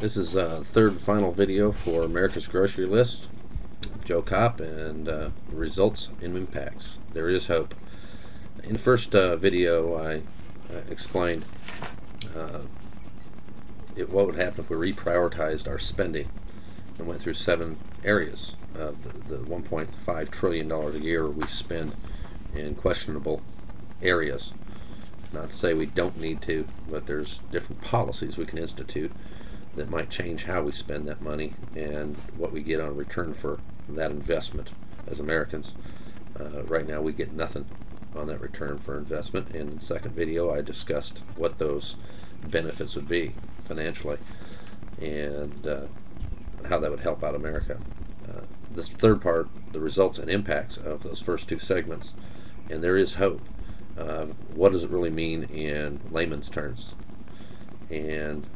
This is third and final video for America's Grocery List. Joe Kopp and results and impacts. There is hope. In the first video, I explained uh, what would happen if we reprioritized our spending and went through 7 areas of the $1.5 trillion a year we spend in questionable areas. Not to say we don't need to, but there's different policies we can institute that might change how we spend that money and what we get on return for that investment as Americans. Right now we get nothing on that return for investment, and in the second video I discussed what those benefits would be financially and how that would help out America. This third part, the results and impacts of those first 2 segments, and there is hope. What does it really mean in layman's terms? And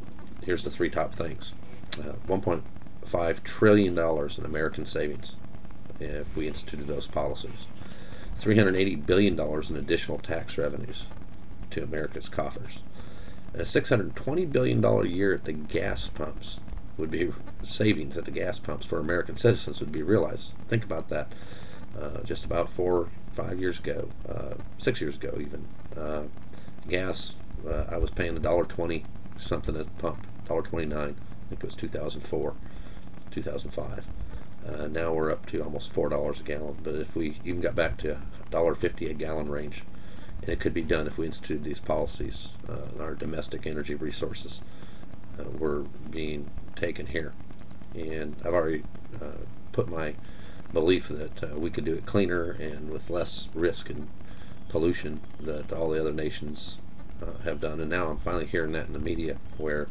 here's the 3 top things. $1.5 trillion in American savings if we instituted those policies. $380 billion in additional tax revenues to America's coffers. And a $620 billion a year at the gas pumps would be savings at the gas pumps for American citizens would be realized. Think about that. Just about 4 or 5 years ago, 6 years ago even, gas, I was paying $1.20 something at the pump, $1.29. I think it was 2004, 2005. Now we're up to almost $4 a gallon. But if we even got back to $1.50 a gallon range, and it could be done if we instituted these policies, our domestic energy resources were being taken here. And I've already put my belief that we could do it cleaner and with less risk and pollution that all the other nations have done. And now I'm finally hearing that in the media where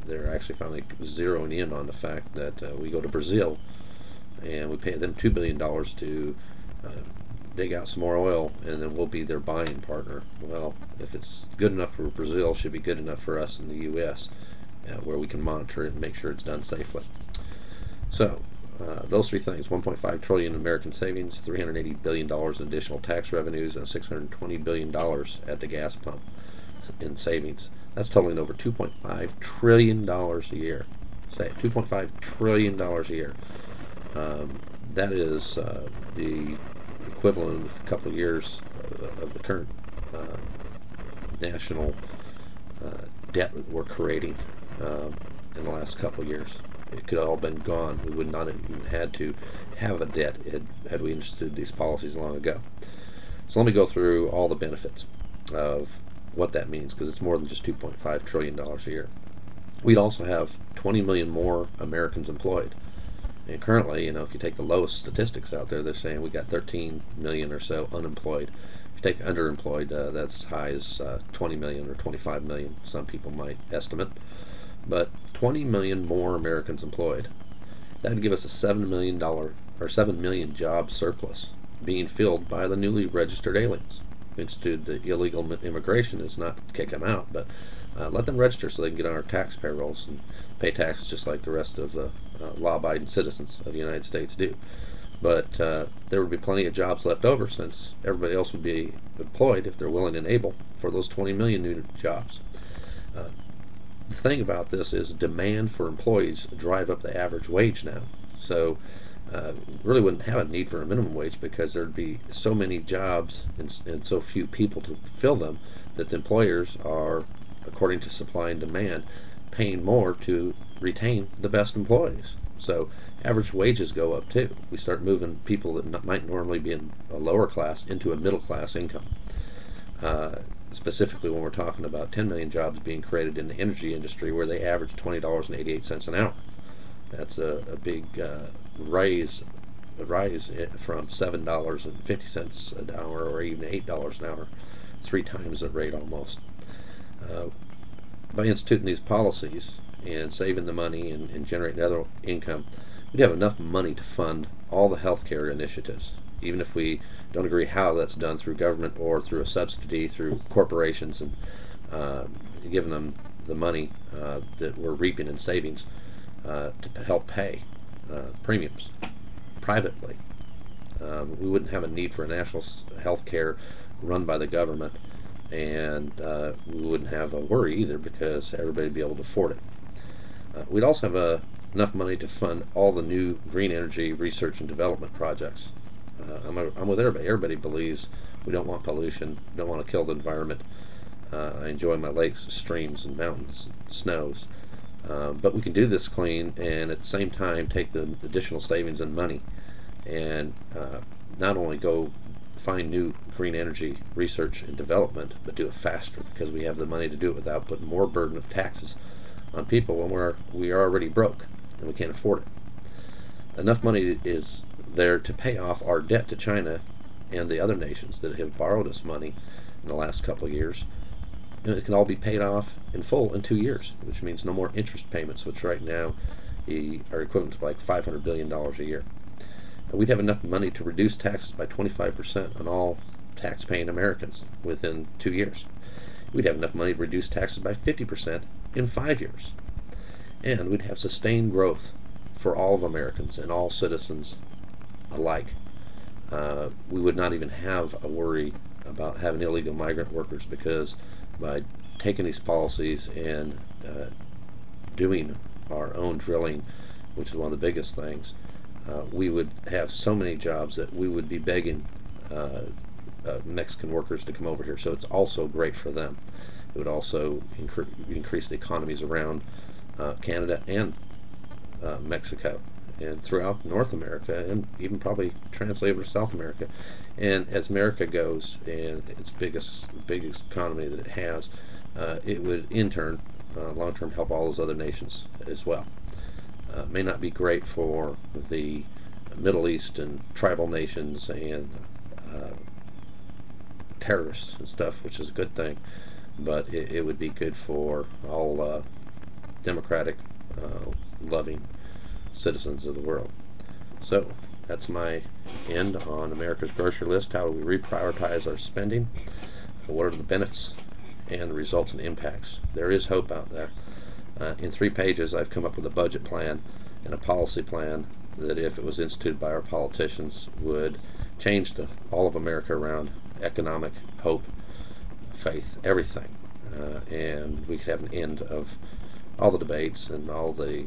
they're actually finally zeroing in on the fact that we go to Brazil and we pay them $2 billion to dig out some more oil, and then we'll be their buying partner. Well, if it's good enough for Brazil, it should be good enough for us in the U.S., where we can monitor it and make sure it's done safely. So, those 3 things: $1.5 trillion in American savings, $380 billion in additional tax revenues, and $620 billion at the gas pump in savings. That's totaling over $2.5 trillion a year. Say $2.5 trillion a year. That is the equivalent of a couple of years of the current national debt that we're creating in the last couple of years. It could have all been gone. We would not have even had to have a debt had we instituted these policies long ago. So let me go through all the benefits of what that means, because it's more than just $2.5 trillion a year. We'd also have 20 million more Americans employed. And currently, if you take the lowest statistics out there, they're saying we got 13 million or so unemployed. If you take underemployed, that's as high as 20 million or 25 million, some people might estimate. But 20 million more Americans employed. That would give us a $7 million job surplus being filled by the newly registered aliens. We instituted the illegal immigration is not to kick them out, but let them register so they can get on our tax payrolls and pay taxes just like the rest of the law-abiding citizens of the United States do. But there would be plenty of jobs left over, since everybody else would be employed if they're willing and able for those 20 million new jobs. The thing about this is demand for employees drive up the average wage now. So really wouldn't have a need for a minimum wage, because there'd be so many jobs and so few people to fill them that the employers are, according to supply and demand, paying more to retain the best employees. So average wages go up too. We start moving people that might normally be in a lower class into a middle class income. Specifically when we're talking about 10 million jobs being created in the energy industry, where they average $20.88 an hour. That's a big rise from $7.50 an hour, or even $8 an hour, 3 times the rate almost. By instituting these policies and saving the money and generating other income, we'd have enough money to fund all the healthcare initiatives, even if we don't agree how that's done, through government or through a subsidy through corporations, and giving them the money that we're reaping in savings to help pay premiums privately. We wouldn't have a need for a national health care run by the government and we wouldn't have a worry either because everybody would be able to afford it. We'd also have enough money to fund all the new green energy research and development projects. I'm with everybody. Everybody believes we don't want pollution, don't want to kill the environment. I enjoy my lakes, streams, and mountains, and snows. But we can do this clean and at the same time take the additional savings and money and not only go find new green energy research and development, but do it faster because we have the money to do it without putting more burden of taxes on people when we are already broke and we can't afford it. Enough money is there to pay off our debt to China and the other nations that have borrowed us money in the last couple of years. And it can all be paid off in full in 2 years, which means no more interest payments, which right now are equivalent to like $500 billion a year. And we'd have enough money to reduce taxes by 25% on all tax-paying Americans within 2 years. We'd have enough money to reduce taxes by 50% in 5 years. And we'd have sustained growth for all of Americans and all citizens alike. We would not even have a worry about having illegal migrant workers because by taking these policies and doing our own drilling, which is one of the biggest things, we would have so many jobs that we would be begging Mexican workers to come over here. So it's also great for them. It would also increase the economies around Canada and Mexico and throughout North America and even probably translate over to South America. And as America goes and its biggest economy that it has, it would in turn long term help all those other nations as well. May not be great for the Middle East and tribal nations and terrorists and stuff, which is a good thing, but it would be good for all democratic, loving citizens of the world. So that's my end on America's Grocery List. How do we reprioritize our spending? What are the benefits and the results and impacts? There is hope out there. In 3 pages I've come up with a budget plan and a policy plan that, if it was instituted by our politicians, would change all of America around economic, hope, faith, everything. And we could have an end of all the debates and all the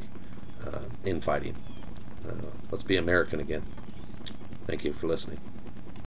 infighting. Let's be American again. Thank you for listening.